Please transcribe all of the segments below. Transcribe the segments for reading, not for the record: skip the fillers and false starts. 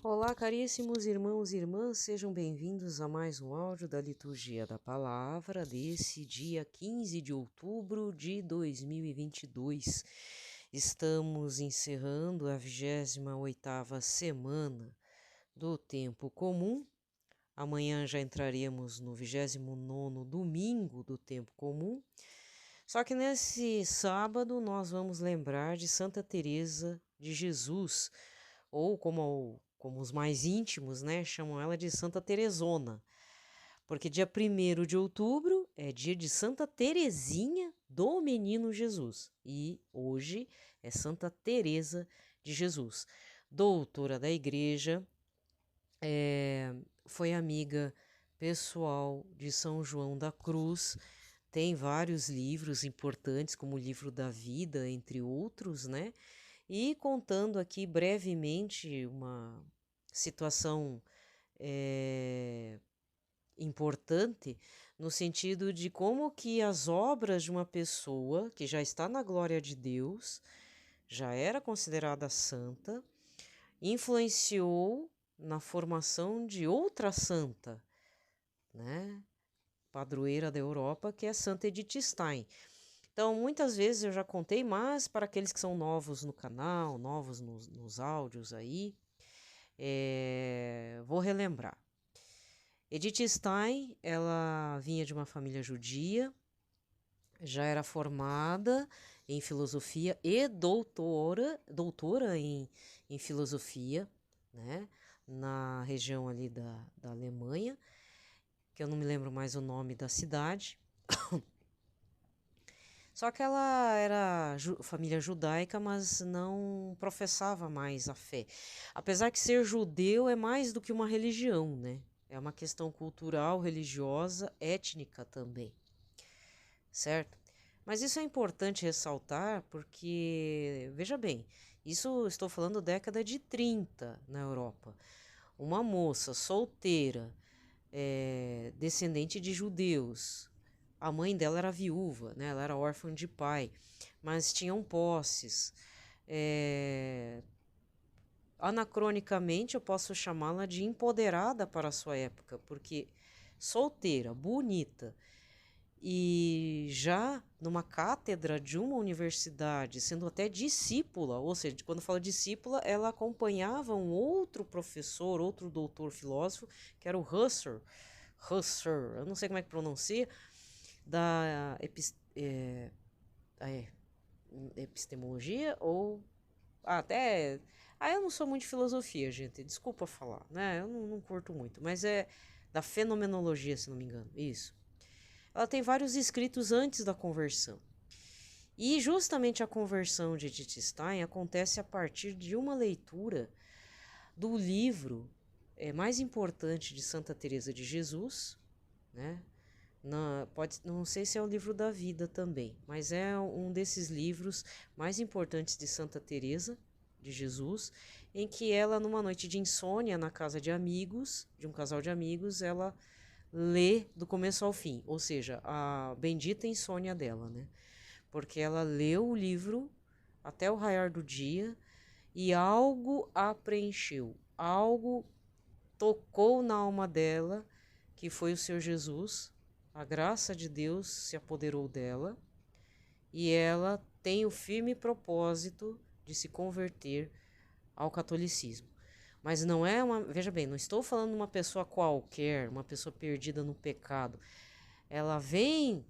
Olá, caríssimos irmãos e irmãs, sejam bem-vindos a mais um áudio da Liturgia da Palavra desse dia 15 de outubro de 2022. Estamos encerrando a 28ª semana do Tempo Comum. Amanhã já entraremos no 29º domingo do Tempo Comum. Só que nesse sábado nós vamos lembrar de Santa Teresa de Jesus, ou como os mais íntimos, né, chamam ela de Santa Teresona, porque dia 1º de outubro é dia de Santa Teresinha do Menino Jesus, e hoje é Santa Teresa de Jesus, doutora da Igreja, foi amiga pessoal de São João da Cruz, tem vários livros importantes, como o Livro da Vida, entre outros, né? E contando aqui brevemente uma situação importante, no sentido de como que as obras de uma pessoa que já está na glória de Deus, já era considerada santa, influenciou na formação de outra santa, né? Padroeira da Europa, que é Santa Edith Stein. Então, muitas vezes eu já contei, mas para aqueles que são novos no canal, novos nos áudios aí, vou relembrar. Edith Stein, ela vinha de uma família judia, já era formada em filosofia e doutora em filosofia, né, na região ali da Alemanha, que eu não me lembro mais o nome da cidade. Só que ela era família judaica, mas não professava mais a fé. Apesar que ser judeu é mais do que uma religião, né? É uma questão cultural, religiosa, étnica também, certo? Mas isso é importante ressaltar porque, veja bem, isso estou falando década de 30 na Europa. Uma moça solteira, descendente de judeus, a mãe dela era viúva, né? Ela era órfã de pai, mas tinham posses. Anacronicamente, eu posso chamá-la de empoderada para a sua época, porque solteira, bonita, e já numa cátedra de uma universidade, sendo até discípula, ou seja, quando fala discípula, ela acompanhava um outro professor, outro doutor filósofo, que era o Husserl, eu não sei como é que pronuncia, da epistemologia ou até... eu não sou muito de filosofia, gente, desculpa falar, né? Eu não curto muito, mas é da fenomenologia, se não me engano, isso. Ela tem vários escritos antes da conversão. E justamente a conversão de Edith Stein acontece a partir de uma leitura do livro mais importante de Santa Teresa de Jesus, né? Não sei se é o Livro da Vida também, mas é um desses livros mais importantes de Santa Teresa de Jesus, em que ela, numa noite de insônia na casa de amigos, de um casal de amigos, ela lê do começo ao fim, ou seja, a bendita insônia dela, né? Porque ela leu o livro até o raiar do dia e algo a preencheu, algo tocou na alma dela, que foi o Senhor Jesus. A graça de Deus se apoderou dela e ela tem o firme propósito de se converter ao catolicismo. Mas não é uma... Veja bem, não estou falando de uma pessoa qualquer, uma pessoa perdida no pecado. Ela vem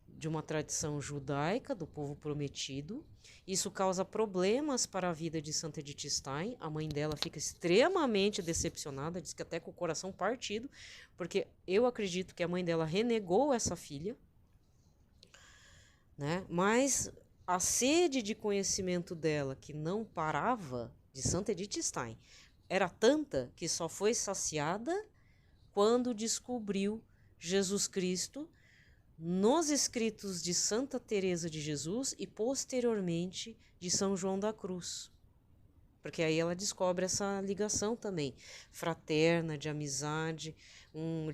de uma tradição judaica, do povo prometido. Isso causa problemas para a vida de Santa Edith Stein. A mãe dela fica extremamente decepcionada, diz que até com o coração partido, porque eu acredito que a mãe dela renegou essa filha, né? Mas a sede de conhecimento dela, que não parava, de Santa Edith Stein, era tanta que só foi saciada quando descobriu Jesus Cristo nos escritos de Santa Teresa de Jesus e posteriormente de São João da Cruz. Porque aí ela descobre essa ligação também, fraterna, de amizade,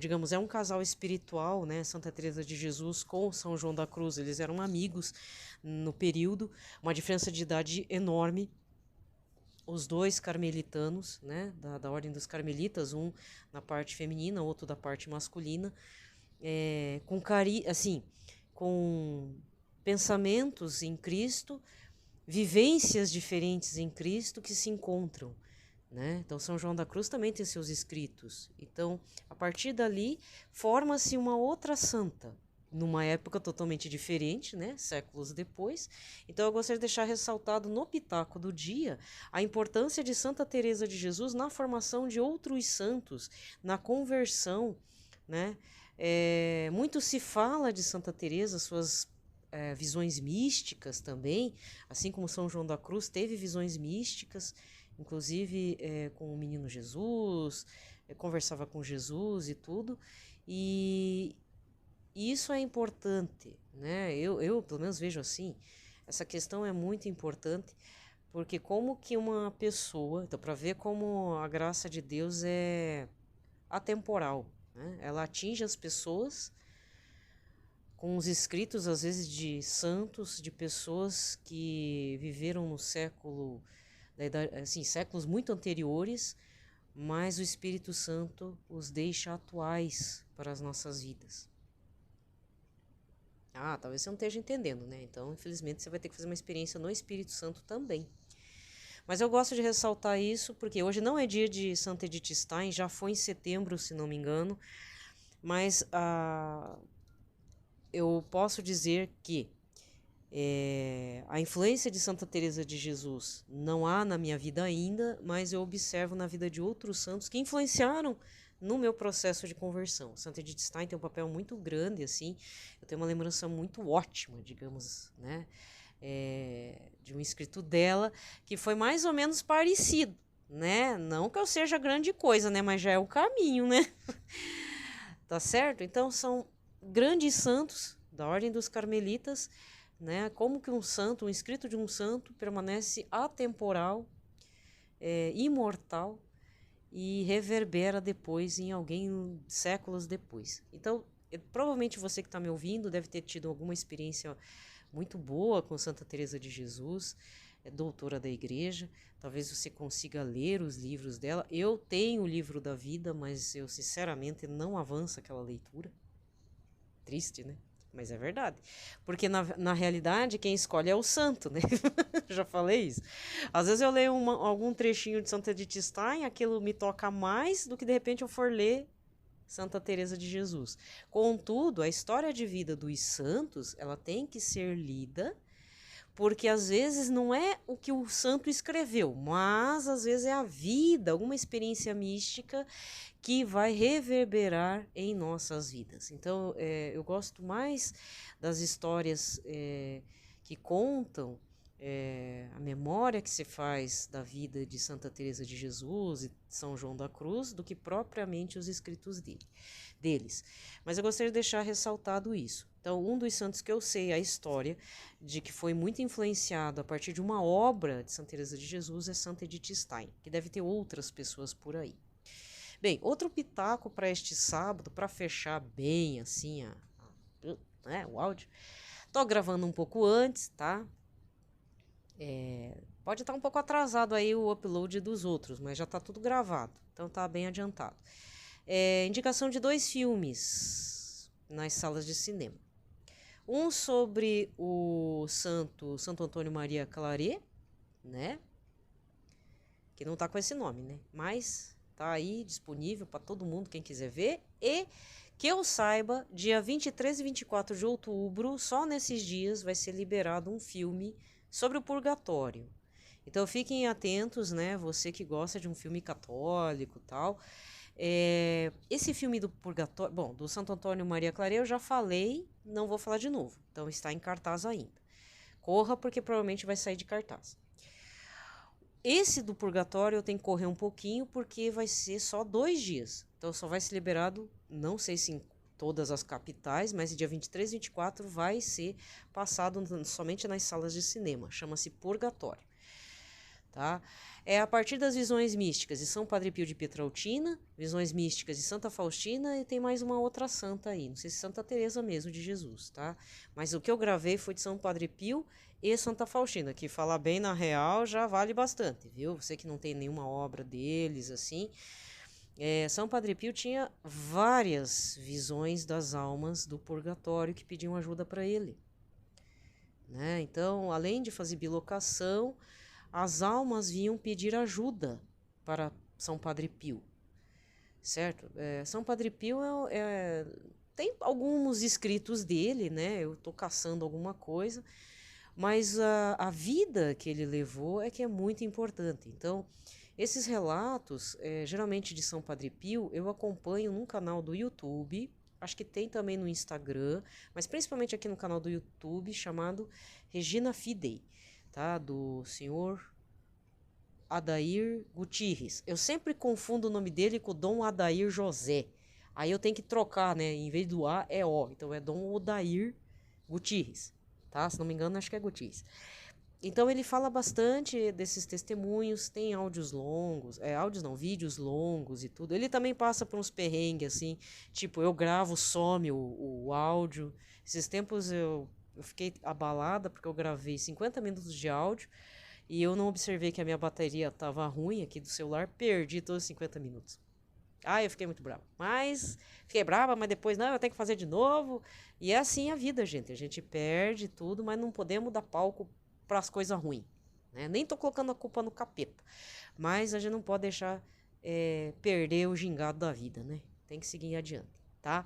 digamos, é um casal espiritual, né? Santa Teresa de Jesus com São João da Cruz, eles eram amigos no período, uma diferença de idade enorme. os dois carmelitanos, né, da ordem dos carmelitas, um na parte feminina, outro da parte masculina, assim, com pensamentos em Cristo, vivências diferentes em Cristo que se encontram, né? Então São João da Cruz também tem seus escritos. Então, a partir dali, forma-se uma outra santa, numa época totalmente diferente, né? Séculos depois. Então eu gostaria de deixar ressaltado no Pitaco do Dia a importância de Santa Teresa de Jesus na formação de outros santos, na conversão, né? Muito se fala de Santa Teresa, suas visões místicas também, assim como São João da Cruz teve visões místicas, inclusive com o menino Jesus, conversava com Jesus e tudo, e isso é importante, né? Eu pelo menos vejo assim, essa questão é muito importante, porque como que uma pessoa, então para ver como a graça de Deus é atemporal, né? Ela atinge as pessoas com os escritos, às vezes, de santos, de pessoas que viveram no século, assim, séculos muito anteriores, mas o Espírito Santo os deixa atuais para as nossas vidas. Talvez você não esteja entendendo, né? Então, infelizmente, você vai ter que fazer uma experiência no Espírito Santo também. Mas eu gosto de ressaltar isso, porque hoje não é dia de Santa Edith Stein, já foi em setembro, se não me engano, mas eu posso dizer que a influência de Santa Teresa de Jesus não há na minha vida ainda, mas eu observo na vida de outros santos que influenciaram no meu processo de conversão. Santa Edith Stein tem um papel muito grande, assim, eu tenho uma lembrança muito ótima, digamos, né, de um escrito dela, que foi mais ou menos parecido, né, não que eu seja grande coisa, né, mas já é o caminho, né, tá certo? Então são grandes santos da ordem dos carmelitas, né? Como que um santo, um escrito de um santo permanece atemporal, imortal e reverbera depois em alguém séculos depois. Então, provavelmente você que está me ouvindo deve ter tido alguma experiência muito boa com Santa Teresa de Jesus, doutora da igreja. Talvez você consiga ler os livros dela. Eu tenho o livro da vida, mas eu sinceramente não avanço aquela leitura. Triste, né? Mas é verdade. Porque na realidade quem escolhe é o santo, né? Já falei isso. Às vezes eu leio algum trechinho de Santa Edith Stein, aquilo me toca mais do que de repente eu for ler Santa Teresa de Jesus. Contudo, a história de vida dos santos, ela tem que ser lida, porque às vezes não é o que o santo escreveu, mas às vezes é a vida, alguma experiência mística que vai reverberar em nossas vidas. Então, eu gosto mais das histórias que contam a memória que se faz da vida de Santa Teresa de Jesus e São João da Cruz do que propriamente os escritos deles. Mas eu gostaria de deixar ressaltado isso. Então, um dos santos que eu sei a história de que foi muito influenciado a partir de uma obra de Santa Teresa de Jesus é Santa Edith Stein, que deve ter outras pessoas por aí. Bem, outro pitaco para este sábado, para fechar bem assim o áudio. Tô gravando um pouco antes, tá? Pode estar um pouco atrasado aí o upload dos outros, mas já está tudo gravado, então tá bem adiantado. Indicação de 2 filmes nas salas de cinema. Um sobre o Santo Antônio Maria Claret, né? Que não tá com esse nome, né? Mas tá aí disponível para todo mundo, quem quiser ver. E que eu saiba, dia 23 e 24 de outubro, só nesses dias vai ser liberado um filme sobre o purgatório. Então fiquem atentos, né? Você que gosta de um filme católico e tal. Esse filme do purgatório, bom, do Santo Antônio Maria Claret eu já falei, não vou falar de novo. Então está em cartaz ainda. Corra porque provavelmente vai sair de cartaz. Esse do purgatório eu tenho que correr um pouquinho porque vai ser só 2 dias. Então só vai ser liberado, não sei se em todas as capitais, mas dia 23 e 24 vai ser passado somente nas salas de cinema. Chama-se Purgatório. tá? É a partir das visões místicas de São Padre Pio de Pietrautina, visões místicas de Santa Faustina, e tem mais uma outra santa aí, não sei se Santa Teresa mesmo de Jesus, tá? Mas o que eu gravei foi de São Padre Pio e Santa Faustina, que falar bem na real já vale bastante, viu? Você que não tem nenhuma obra deles, assim. São Padre Pio tinha várias visões das almas do purgatório que pediam ajuda para ele, né? Então, além de fazer bilocação, as almas vinham pedir ajuda para São Padre Pio, certo? São Padre Pio tem alguns escritos dele, né? Eu estou caçando alguma coisa, mas a vida que ele levou é que é muito importante. Então, esses relatos, geralmente de São Padre Pio, eu acompanho num canal do YouTube, acho que tem também no Instagram, mas principalmente aqui no canal do YouTube, chamado Regina Fidei, tá? Do senhor Adair Gutierrez. Eu sempre confundo o nome dele com o Dom Adair José. Aí eu tenho que trocar, né? Em vez do A, é O. Então é Dom Odair Gutierrez, tá? Se não me engano, acho que é Gutierrez. Então ele fala bastante desses testemunhos, tem áudios longos, áudios não, vídeos longos e tudo. Ele também passa por uns perrengues, assim, tipo, eu gravo, some o áudio. Esses tempos eu fiquei abalada porque eu gravei 50 minutos de áudio e eu não observei que a minha bateria estava ruim aqui do celular, perdi todos os 50 minutos. Eu fiquei muito brava. Fiquei brava, mas depois, não, eu tenho que fazer de novo. E é assim a vida, gente. A gente perde tudo, mas não podemos dar palco para as coisas ruins, né? Nem tô colocando a culpa no capeta, mas a gente não pode deixar perder o gingado da vida, né? Tem que seguir adiante, tá?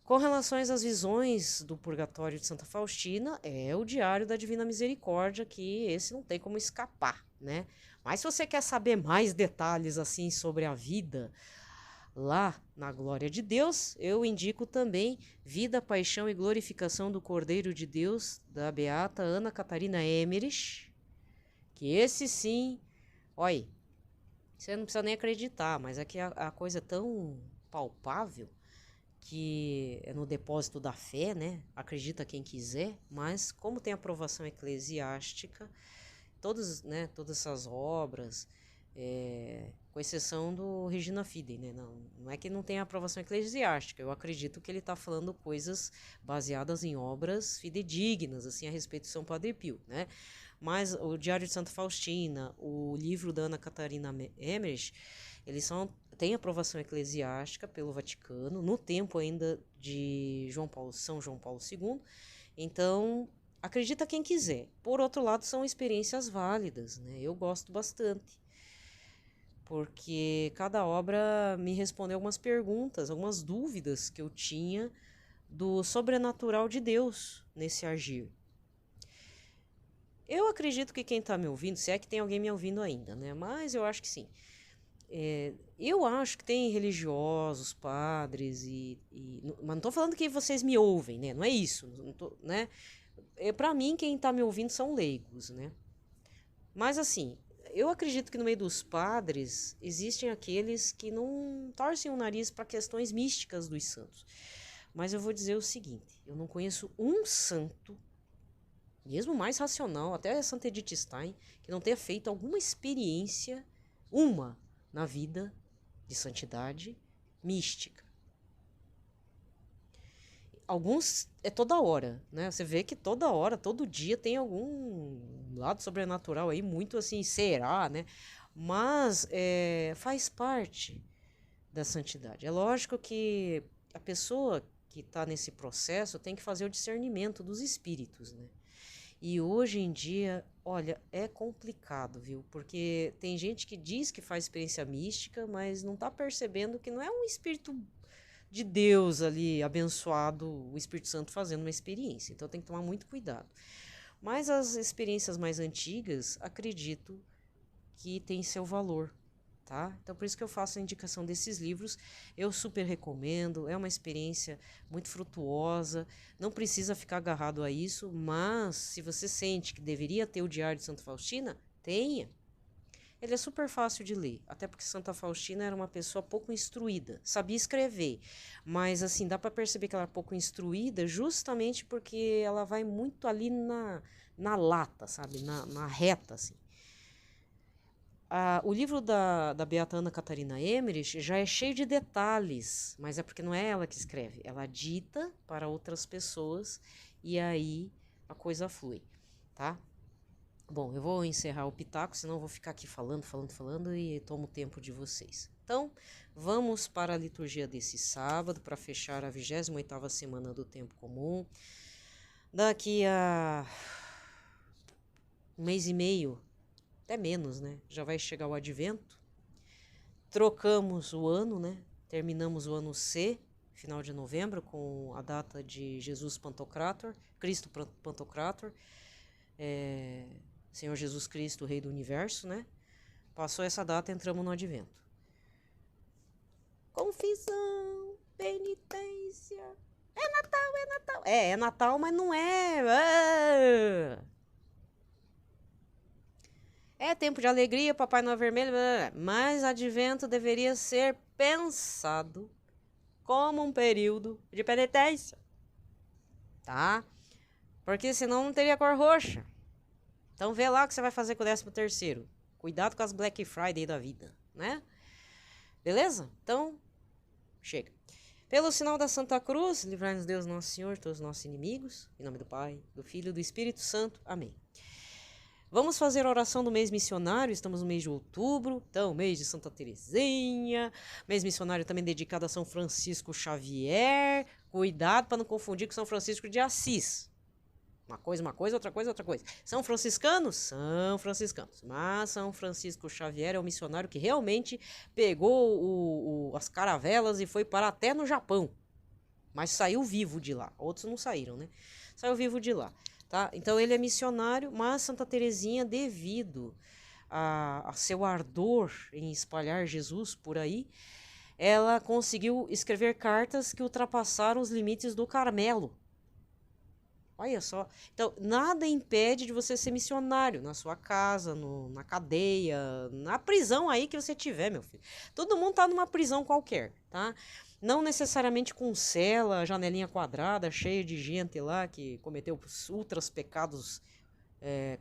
Com relação às visões do purgatório de Santa Faustina, é o Diário da Divina Misericórdia, que esse não tem como escapar, né? Mas se você quer saber mais detalhes assim sobre a vida lá na Glória de Deus, eu indico também Vida, Paixão e Glorificação do Cordeiro de Deus, da beata Ana Catarina Emmerich, que esse sim, olha, você não precisa nem acreditar, mas aqui a coisa é tão palpável que é no depósito da fé, né? Acredita quem quiser, mas como tem aprovação eclesiástica, todas essas obras, com exceção do Regina Fidei, né? Não é que não tem aprovação eclesiástica, eu acredito que ele está falando coisas baseadas em obras fidedignas, assim, a respeito de São Padre Pio, né? Mas o Diário de Santa Faustina, o livro da Ana Catarina Emmerich, eles têm aprovação eclesiástica pelo Vaticano, no tempo ainda de São João Paulo II, então acredita quem quiser. Por outro lado, são experiências válidas, né? Eu gosto bastante, porque cada obra me respondeu algumas perguntas, algumas dúvidas que eu tinha do sobrenatural de Deus nesse agir. Eu acredito que quem está me ouvindo, se é que tem alguém me ouvindo ainda, né? Mas eu acho que sim. Eu acho que tem religiosos, padres mas não estou falando que vocês me ouvem, né? Não é isso, não tô, né? Para mim, quem está me ouvindo são leigos, né? Mas assim, eu acredito que no meio dos padres existem aqueles que não torcem o nariz para questões místicas dos santos. Mas eu vou dizer o seguinte, eu não conheço um santo, mesmo mais racional, até Santa Edith Stein, que não tenha feito alguma experiência, na vida de santidade mística. Alguns é toda hora, né? Você vê que toda hora, todo dia tem algum lado sobrenatural aí, muito assim, será, né? Mas faz parte da santidade. É lógico que a pessoa que está nesse processo tem que fazer o discernimento dos espíritos, né? E hoje em dia, olha, é complicado, viu? Porque tem gente que diz que faz experiência mística, mas não está percebendo que não é um espírito de Deus ali, abençoado, o Espírito Santo fazendo uma experiência. Então tem que tomar muito cuidado. Mas as experiências mais antigas, acredito que tem seu valor, tá? Então por isso que eu faço a indicação desses livros. Eu super recomendo, é uma experiência muito frutuosa, não precisa ficar agarrado a isso, mas se você sente que deveria ter o Diário de Santa Faustina, tenha. Ele é super fácil de ler, até porque Santa Faustina era uma pessoa pouco instruída, sabia escrever, mas assim, dá para perceber que ela é pouco instruída justamente porque ela vai muito ali na lata, sabe, na reta, assim. O livro da Beata Ana Catarina Emmerich já é cheio de detalhes, mas é porque não é ela que escreve, ela dita para outras pessoas e aí a coisa flui, tá? Bom, eu vou encerrar o pitaco, senão eu vou ficar aqui falando e tomo o tempo de vocês. Então, vamos para a liturgia desse sábado, para fechar a 28ª semana do tempo comum. Daqui a um mês e meio, até menos, né? Já vai chegar o advento. Trocamos o ano, né? Terminamos o ano C, final de novembro, com a data de Jesus Pantocrator, Cristo Pantocrator, Senhor Jesus Cristo, Rei do Universo, né? Passou essa data, entramos no advento. Confissão, penitência. É Natal, é Natal. É Natal, mas não é. É tempo de alegria, Papai Noel vermelho, mas advento deveria ser pensado como um período de penitência, tá? Porque senão não teria cor roxa. Então vê lá o que você vai fazer com o 13º. Cuidado com as Black Friday da vida, né? Beleza? Então, chega. Pelo sinal da Santa Cruz, livrai-nos Deus Nosso Senhor, todos os nossos inimigos. Em nome do Pai, do Filho e do Espírito Santo. Amém. Vamos fazer a oração do mês missionário, estamos no mês de outubro, então mês de Santa Teresinha, mês missionário também dedicado a São Francisco Xavier, cuidado para não confundir com São Francisco de Assis, uma coisa, outra coisa. São franciscanos? São franciscanos, mas São Francisco Xavier é o missionário que realmente pegou as caravelas e foi parar até no Japão, mas saiu vivo de lá, outros não saíram, né? Saiu vivo de lá. Tá? Então ele é missionário, mas Santa Teresinha, devido a seu ardor em espalhar Jesus por aí, ela conseguiu escrever cartas que ultrapassaram os limites do Carmelo. Olha só. Então, nada impede de você ser missionário na sua casa, na cadeia, na prisão aí que você tiver, meu filho. Todo mundo tá numa prisão qualquer, tá? Não necessariamente com cela, janelinha quadrada, cheia de gente lá que cometeu ultras pecados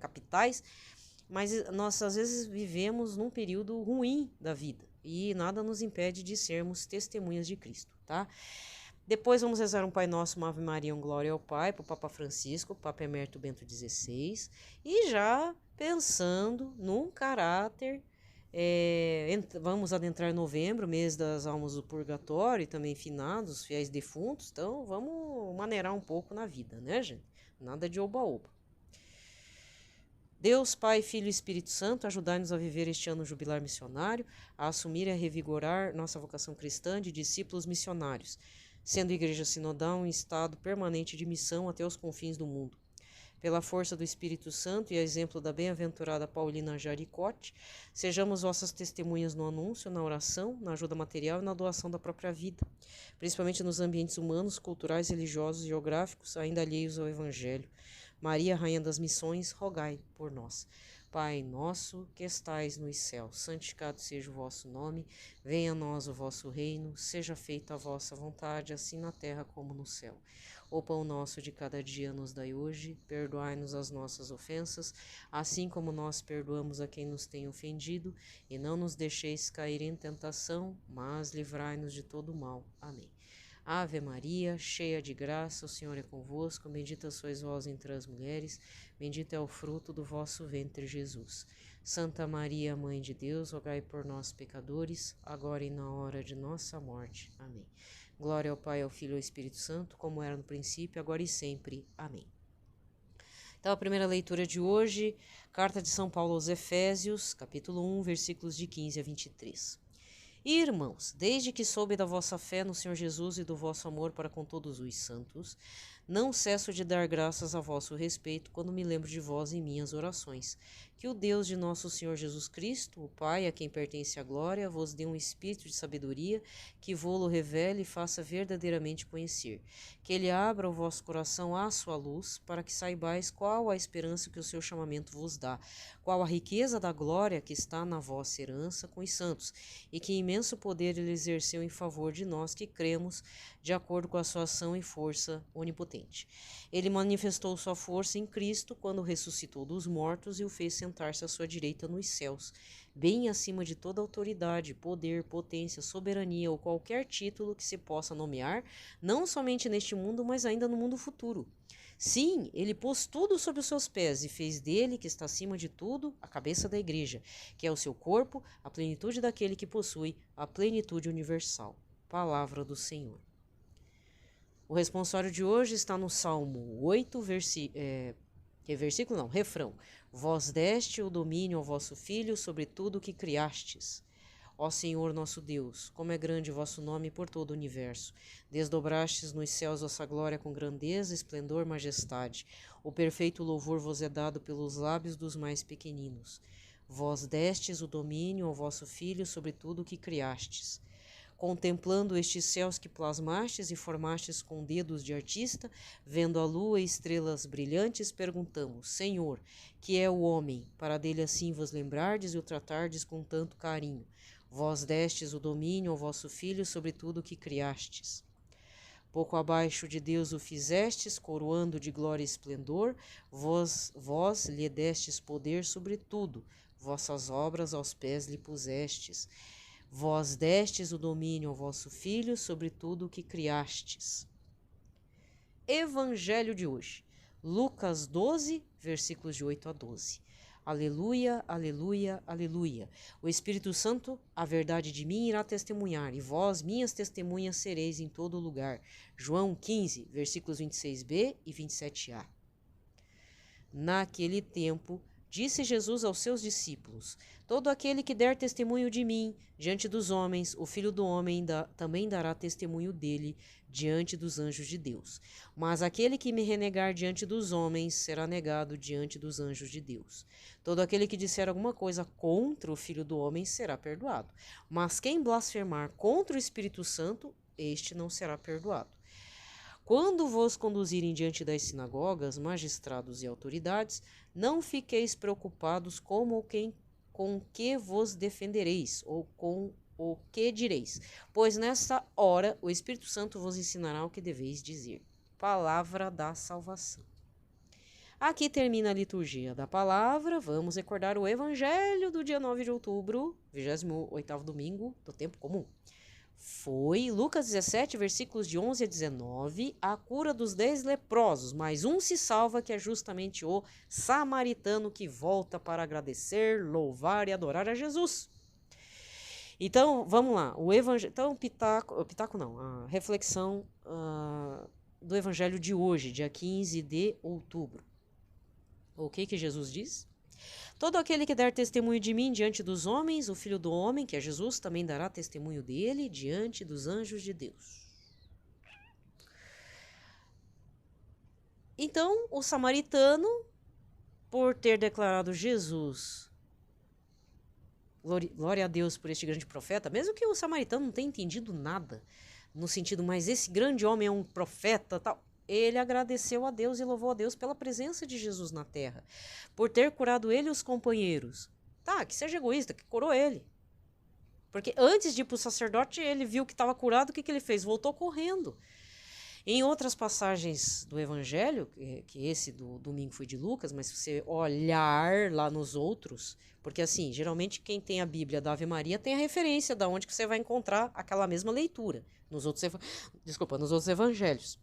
capitais, mas nós às vezes vivemos num período ruim da vida e nada nos impede de sermos testemunhas de Cristo, tá? Depois vamos rezar um Pai Nosso, uma Ave Maria, um Glória ao Pai, para o Papa Francisco, Papa Emérito Bento XVI, e já pensando num caráter. Vamos adentrar novembro, mês das almas do purgatório e também finados, fiéis defuntos, então vamos maneirar um pouco na vida, né, gente? Nada de oba-oba. Deus, Pai, Filho e Espírito Santo, ajudai-nos a viver este ano jubilar missionário, a assumir e a revigorar nossa vocação cristã de discípulos missionários, sendo Igreja Sinodal em estado permanente de missão até os confins do mundo. Pela força do Espírito Santo e a exemplo da bem-aventurada Paulina Jaricote, sejamos vossas testemunhas no anúncio, na oração, na ajuda material e na doação da própria vida, principalmente nos ambientes humanos, culturais, religiosos e geográficos, ainda alheios ao Evangelho. Maria, Rainha das Missões, rogai por nós. Pai nosso, que estais nos céus, santificado seja o vosso nome, venha a nós o vosso reino, seja feita a vossa vontade, assim na terra como no céu. O pão nosso de cada dia nos dai hoje, perdoai-nos as nossas ofensas, assim como nós perdoamos a quem nos tem ofendido, e não nos deixeis cair em tentação, mas livrai-nos de todo o mal. Amém. Ave Maria, cheia de graça, o Senhor é convosco, bendita sois vós entre as mulheres, bendito é o fruto do vosso ventre, Jesus. Santa Maria, Mãe de Deus, rogai por nós, pecadores, agora e na hora de nossa morte. Amém. Glória ao Pai, ao Filho e ao Espírito Santo, como era no princípio, agora e sempre. Amém. Então, a primeira leitura de hoje, Carta de São Paulo aos Efésios, capítulo 1, versículos de 15 a 23. E, irmãos, desde que soube da vossa fé no Senhor Jesus e do vosso amor para com todos os santos, não cesso de dar graças a vosso respeito quando me lembro de vós em minhas orações. Que o Deus de nosso Senhor Jesus Cristo, o Pai, a quem pertence a glória, vos dê um espírito de sabedoria, que vô-lo revele e faça verdadeiramente conhecer. Que ele abra o vosso coração à sua luz, para que saibais qual a esperança que o seu chamamento vos dá, qual a riqueza da glória que está na vossa herança com os santos, e que imenso poder ele exerceu em favor de nós que cremos, de acordo com a sua ação e força onipotente. Ele manifestou sua força em Cristo quando ressuscitou dos mortos e o fez sentar-se à sua direita nos céus, bem acima de toda autoridade, poder, potência, soberania ou qualquer título que se possa nomear, não somente neste mundo, mas ainda no mundo futuro. Sim, ele pôs tudo sob os seus pés e fez dele, que está acima de tudo, a cabeça da igreja, que é o seu corpo, a plenitude daquele que possui a plenitude universal. Palavra do Senhor. O responsório de hoje está no Salmo 8, refrão. Vós deste o domínio ao vosso Filho sobre tudo o que criastes. Ó Senhor nosso Deus, como é grande o vosso nome por todo o universo. Desdobrastes nos céus vossa glória com grandeza, esplendor, majestade. O perfeito louvor vos é dado pelos lábios dos mais pequeninos. Vós destes o domínio ao vosso Filho sobre tudo o que criastes. Contemplando estes céus que plasmastes e formastes com dedos de artista, vendo a lua e estrelas brilhantes, perguntamos: Senhor, que é o homem, para dele assim vos lembrardes e o tratardes com tanto carinho? Vós destes o domínio ao vosso Filho sobre tudo o que criastes. Pouco abaixo de Deus o fizestes, coroando de glória e esplendor, vós lhe destes poder sobre tudo, vossas obras aos pés lhe pusestes. Vós destes o domínio ao vosso Filho sobre tudo o que criastes. Evangelho de hoje, Lucas 12, versículos de 8 a 12. Aleluia, aleluia, aleluia. O Espírito Santo, a verdade de mim, irá testemunhar, e vós, minhas testemunhas, sereis em todo lugar. João 15, versículos 26b e 27a. Naquele tempo, disse Jesus aos seus discípulos: Todo aquele que der testemunho de mim diante dos homens, o Filho do Homem também dará testemunho dele diante dos anjos de Deus. Mas aquele que me renegar diante dos homens será negado diante dos anjos de Deus. Todo aquele que disser alguma coisa contra o Filho do Homem será perdoado. Mas quem blasfemar contra o Espírito Santo, este não será perdoado. Quando vos conduzirem diante das sinagogas, magistrados e autoridades, não fiqueis preocupados com que vos defendereis, ou com o que direis, pois nessa hora o Espírito Santo vos ensinará o que deveis dizer. Palavra da salvação. Aqui termina a liturgia da palavra. Vamos recordar o Evangelho do dia 9 de outubro, 28º domingo do tempo comum. Foi Lucas 17, versículos de 11 a 19, a cura dos 10 leprosos, mas um se salva, que é justamente o samaritano que volta para agradecer, louvar e adorar a Jesus. Então, vamos lá, o evangelho, então, a reflexão do evangelho de hoje, dia 15 de outubro. O que Jesus diz? Todo aquele que der testemunho de mim diante dos homens, o Filho do Homem, que é Jesus, também dará testemunho dele diante dos anjos de Deus. Então, o samaritano, por ter declarado Jesus, glória a Deus por este grande profeta, mesmo que o samaritano não tenha entendido nada, no sentido, mas esse grande homem é um profeta, tal. Ele agradeceu a Deus e louvou a Deus pela presença de Jesus na terra, por ter curado ele e os companheiros. Tá, que seja egoísta, que curou ele. Porque antes de ir para o sacerdote, ele viu que estava curado, o que ele fez? Voltou correndo. Em outras passagens do Evangelho, que esse do domingo foi de Lucas, mas se você olhar lá nos outros, porque assim, geralmente quem tem a Bíblia da Ave Maria tem a referência de onde que você vai encontrar aquela mesma leitura, nos outros evangelhos.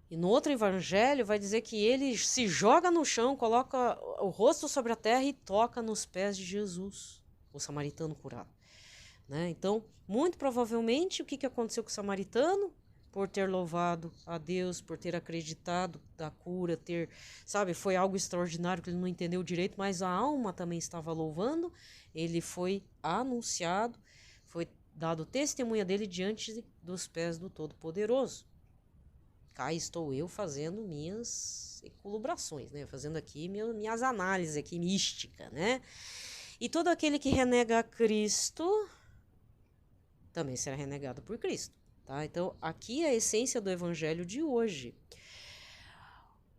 E no outro evangelho vai dizer que ele se joga no chão, coloca o rosto sobre a terra e toca nos pés de Jesus, o samaritano curado. Né? Então, muito provavelmente, o que aconteceu com o samaritano? Por ter louvado a Deus, por ter acreditado da cura, foi algo extraordinário que ele não entendeu direito, mas a alma também estava louvando. Ele foi anunciado, foi dado testemunha dele diante dos pés do Todo-Poderoso. Cá estou eu fazendo minhas elucubrações, né? Fazendo aqui minhas análises aqui mística, né? E todo aquele que renega a Cristo também será renegado por Cristo, tá? Então, aqui é a essência do evangelho de hoje.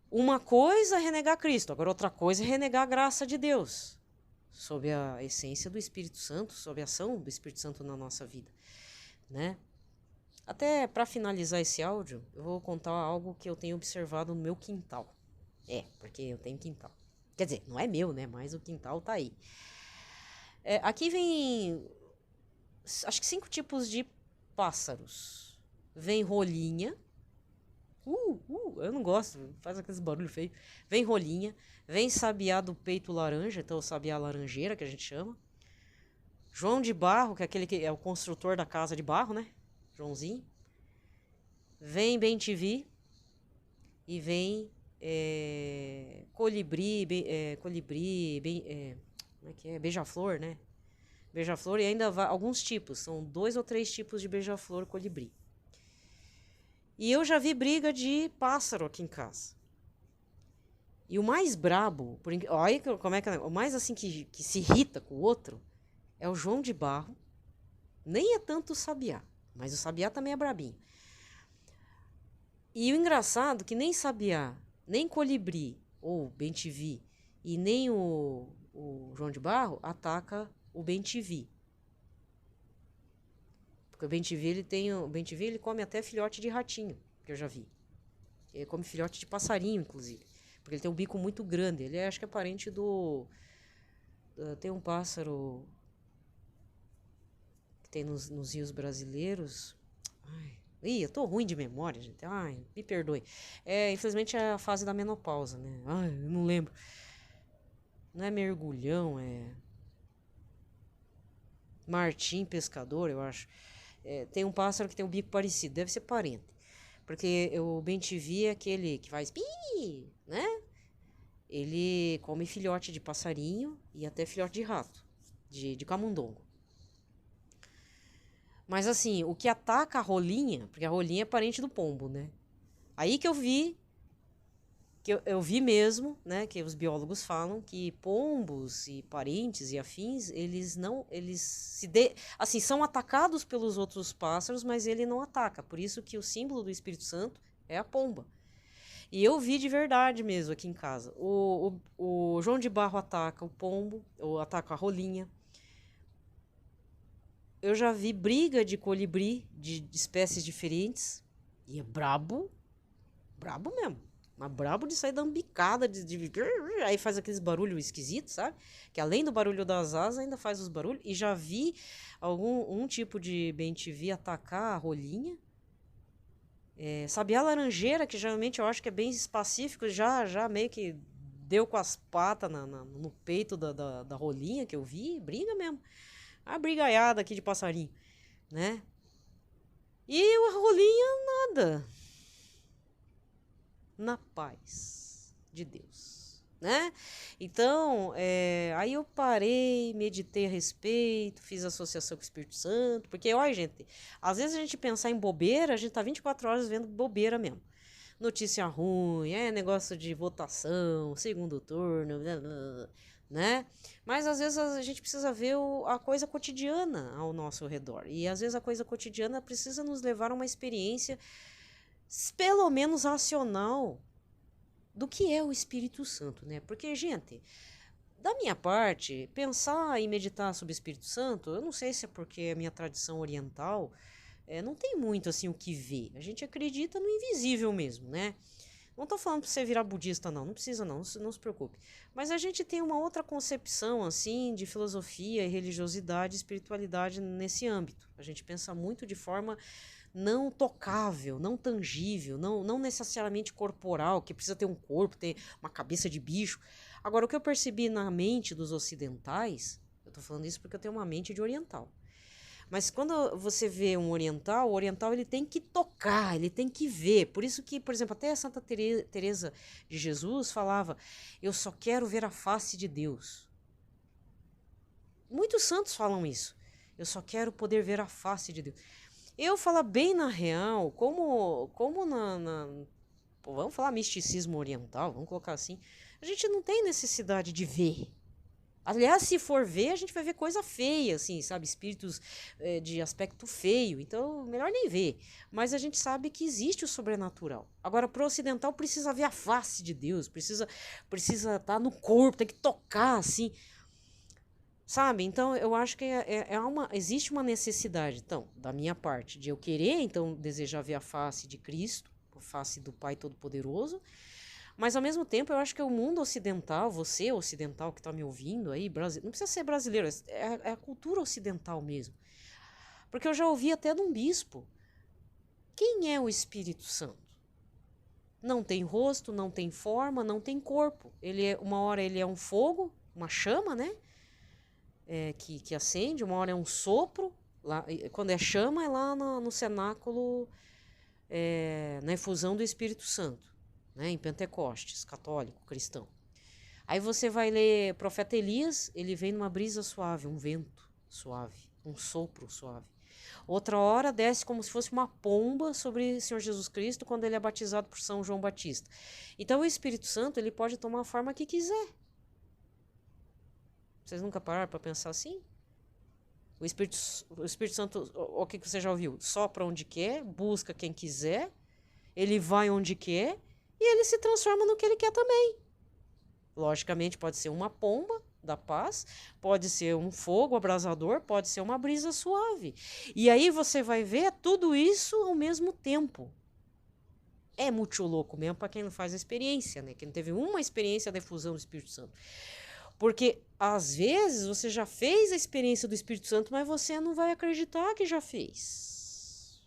Uma coisa é renegar Cristo, agora outra coisa é renegar a graça de Deus, sob a essência do Espírito Santo, sob a ação do Espírito Santo na nossa vida, né? Até para finalizar esse áudio, eu vou contar algo que eu tenho observado no meu quintal. Porque eu tenho quintal. Quer dizer, não é meu, né? Mas o quintal tá aí. Aqui vem, acho que 5 tipos de pássaros. Vem rolinha. Eu não gosto, faz aqueles barulho feio. Vem rolinha. Vem sabiá do peito laranja, então o sabiá laranjeira que a gente chama. João de Barro, que é aquele que é o construtor da casa de barro, né? Joãozinho. Vem bem-te-vi. E vem colibri, como é que é? Beija-flor, né? Beija-flor e ainda alguns tipos, são 2 ou 3 tipos de beija-flor colibri. E eu já vi briga de pássaro aqui em casa. E o mais brabo, olha como é que é, o mais assim que se irrita com o outro é o João de Barro. Nem é tanto o sabiá, mas o sabiá também é brabinho. E o engraçado é que nem sabiá, nem colibri, ou bem-te-vi, e nem o João de Barro ataca o bem-te-vi. Porque o bem-te-vi, ele come até filhote de ratinho, que eu já vi. Ele come filhote de passarinho, inclusive. Porque ele tem um bico muito grande. Ele acho que é parente do... tem um pássaro que tem nos rios brasileiros. Eu tô ruim de memória, gente. Ai, me perdoe. Infelizmente é a fase da menopausa, né? Ai, eu não lembro. Não é mergulhão, é... Martim pescador, eu acho. Tem um pássaro que tem um bico parecido. Deve ser parente. Porque o bem-te-vi é aquele que faz pi, né? Ele come filhote de passarinho e até filhote de rato, de camundongo. Mas assim, o que ataca a rolinha, porque a rolinha é parente do pombo, né? Aí que eu vi, eu vi mesmo, né, que os biólogos falam que pombos e parentes e afins, assim, são atacados pelos outros pássaros, mas ele não ataca. Por isso que o símbolo do Espírito Santo é a pomba. E eu vi de verdade mesmo aqui em casa. O João de Barro ataca o pombo, ou ataca a rolinha. Eu já vi briga de colibri de espécies diferentes. E é brabo. Brabo mesmo. Mas brabo de sair dando bicada. Aí faz aqueles barulhos esquisitos, sabe? Que além do barulho das asas, ainda faz os barulhos. E já vi um tipo de bem-te-vi atacar a rolinha. Sabiá laranjeira, que geralmente eu acho que é bem específico, já meio que deu com as patas no peito da rolinha que eu vi. Briga mesmo. A brigaiada aqui de passarinho, né? E a rolinha, nada. Na paz de Deus, né? Então, aí eu parei, meditei a respeito, fiz associação com o Espírito Santo, porque, olha, gente, às vezes a gente pensar em bobeira, a gente tá 24 horas vendo bobeira mesmo. Notícia ruim, negócio de votação, segundo turno, blá, blá, né? Mas às vezes a gente precisa ver a coisa cotidiana ao nosso redor. E às vezes a coisa cotidiana precisa nos levar a uma experiência pelo menos racional do que é o Espírito Santo, né? Porque, gente, da minha parte, pensar e meditar sobre o Espírito Santo, eu não sei se é porque é a minha tradição oriental, não tem muito assim o que ver. A gente acredita no invisível mesmo, né? Não tô falando pra você virar budista, não precisa não se preocupe. Mas a gente tem uma outra concepção, assim, de filosofia, religiosidade, espiritualidade nesse âmbito. A gente pensa muito de forma não tocável, não tangível, não necessariamente corporal, que precisa ter um corpo, ter uma cabeça de bicho. Agora, o que eu percebi na mente dos ocidentais, eu tô falando isso porque eu tenho uma mente de oriental. Mas quando você vê um oriental, o oriental ele tem que tocar, ele tem que ver. Por isso que, por exemplo, até a Santa Teresa de Jesus falava: eu só quero ver a face de Deus. Muitos santos falam isso. Eu só quero poder ver a face de Deus. Eu falo bem na real, como vamos falar misticismo oriental, vamos colocar assim, a gente não tem necessidade de ver. Aliás, se for ver, a gente vai ver coisa feia, assim, sabe? Espíritos de aspecto feio. Então, melhor nem ver. Mas a gente sabe que existe o sobrenatural. Agora, pro ocidental, precisa ver a face de Deus. Precisa estar no corpo, tem que tocar, assim. Sabe? Então, eu acho que existe uma necessidade, então, da minha parte, de eu querer, então, desejar ver a face de Cristo, a face do Pai Todo-Poderoso. Mas ao mesmo tempo eu acho que o mundo ocidental, você ocidental que está me ouvindo aí, não precisa ser brasileiro, é a cultura ocidental mesmo. Porque eu já ouvi até de um bispo. Quem é o Espírito Santo? Não tem rosto, não tem forma, não tem corpo. Uma hora ele é um fogo, uma chama, né? Que acende, uma hora é um sopro. Lá, quando é chama, é lá no cenáculo, na efusão do Espírito Santo, né? Em Pentecostes, católico, cristão. Aí você vai ler Profeta Elias, ele vem numa brisa suave, um vento suave, um sopro suave. Outra hora desce como se fosse uma pomba sobre o Senhor Jesus Cristo quando ele é batizado por São João Batista. Então o Espírito Santo ele pode tomar a forma que quiser. Vocês nunca pararam para pensar assim? O Espírito Santo, o que você já ouviu? Sopra onde quer, busca quem quiser, ele vai onde quer e ele se transforma no que ele quer também. Logicamente pode ser uma pomba da paz, pode ser um fogo abrasador, pode ser uma brisa suave. E aí você vai ver tudo isso ao mesmo tempo. É muito louco mesmo para quem não faz a experiência, né? Quem não teve uma experiência da efusão do Espírito Santo. Porque às vezes você já fez a experiência do Espírito Santo, mas você não vai acreditar que já fez.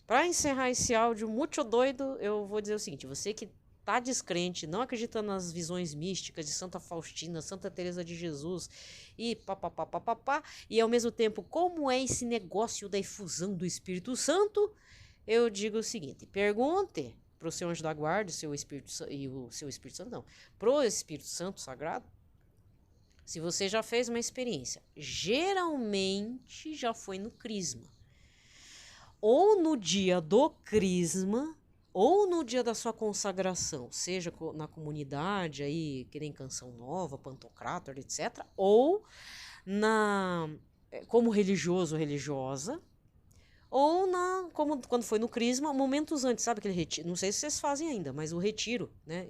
Para encerrar esse áudio muito doido, eu vou dizer o seguinte: você que tá descrente, não acredita nas visões místicas de Santa Faustina, Santa Teresa de Jesus e papapá, e ao mesmo tempo, como é esse negócio da efusão do Espírito Santo, eu digo o seguinte: pergunte pro seu anjo da guarda o seu Espírito Santo, não, pro Espírito Santo Sagrado, se você já fez uma experiência. Geralmente já foi no crisma. Ou no dia do crisma, ou no dia da sua consagração, seja na comunidade, aí, que nem Canção Nova, Pantocrator, etc., ou como religioso ou religiosa, ou quando foi no crisma, momentos antes, sabe aquele retiro? Não sei se vocês fazem ainda, mas o retiro, né,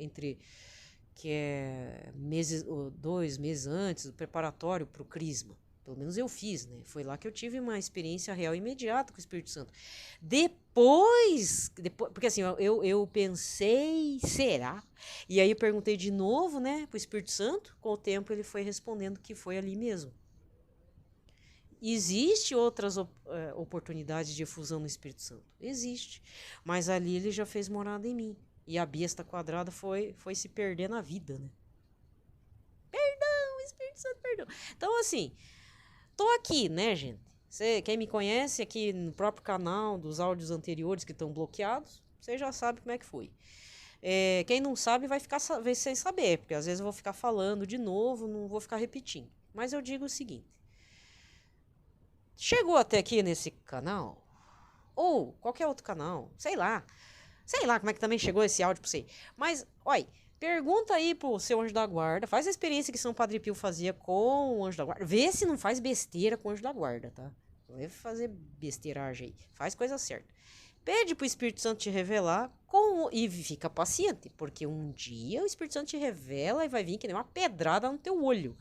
que é 2 meses antes, o preparatório para o crisma. Pelo menos eu fiz, né? Foi lá que eu tive uma experiência real imediata com o Espírito Santo. Depois porque assim, eu pensei, será? E aí eu perguntei de novo, né, pro Espírito Santo. Com o tempo ele foi respondendo que foi ali mesmo. Existe outras oportunidades de efusão no Espírito Santo? Existe. Mas ali ele já fez morada em mim. E a besta quadrada foi se perder na vida, né? Perdão, Espírito Santo, perdão. Então, assim, tô aqui, né, gente? Quem me conhece aqui no próprio canal, dos áudios anteriores que estão bloqueados, você já sabe como é que foi. Quem não sabe vai ficar sem saber, porque às vezes eu vou ficar falando de novo, não vou ficar repetindo. Mas eu digo o seguinte: chegou até aqui nesse canal, ou qualquer outro canal, sei lá como é que também chegou esse áudio pra você. Mas, olha, pergunta aí pro seu anjo da guarda, faz a experiência que São Padre Pio fazia com o anjo da guarda, vê se não faz besteira com o anjo da guarda, tá? Não deve fazer besteiragem aí, faz coisa certa. Pede pro Espírito Santo te revelar e fica paciente, porque um dia o Espírito Santo te revela e vai vir que nem uma pedrada no teu olho.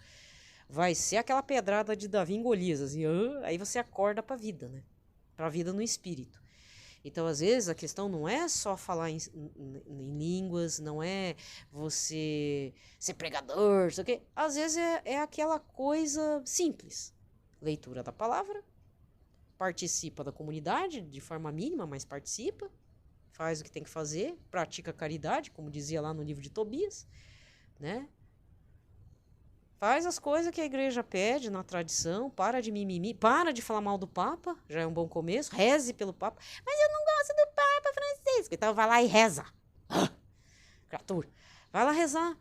Vai ser aquela pedrada de Davi em Golias, assim, aí você acorda pra vida, né? Pra vida no espírito. Então, às vezes, a questão não é só falar em línguas, não é você ser pregador, sei o quê. Às vezes é aquela coisa simples. Leitura da palavra, participa da comunidade de forma mínima, mas participa, faz o que tem que fazer, pratica caridade, como dizia lá no livro de Tobias, né? Faz as coisas que a igreja pede na tradição, para de mimimi, para de falar mal do Papa, já é um bom começo, reze pelo Papa. Mas eu não gosto do Papa Francisco. Então vai lá e reza. Criatura, vai lá rezar.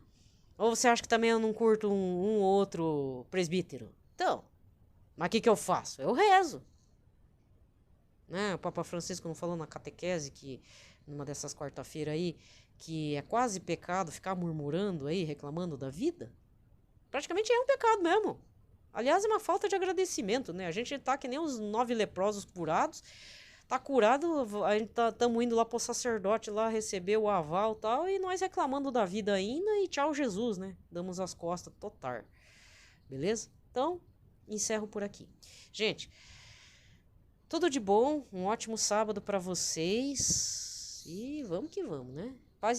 Ou você acha que também eu não curto um outro presbítero? Então, mas o que eu faço? Eu rezo. Né? O Papa Francisco não falou na catequese, que numa dessas quarta-feiras aí, que é quase pecado ficar murmurando aí, reclamando da vida? Praticamente é um pecado mesmo. Aliás, é uma falta de agradecimento, né? A gente tá que nem os 9 leprosos curados. Tá curado, a gente estamos indo lá pro sacerdote lá receber o aval e tal, e nós reclamando da vida ainda e tchau Jesus, né? Damos as costas total. Beleza? Então, encerro por aqui. Gente, tudo de bom, um ótimo sábado para vocês e vamos que vamos, né? Paz e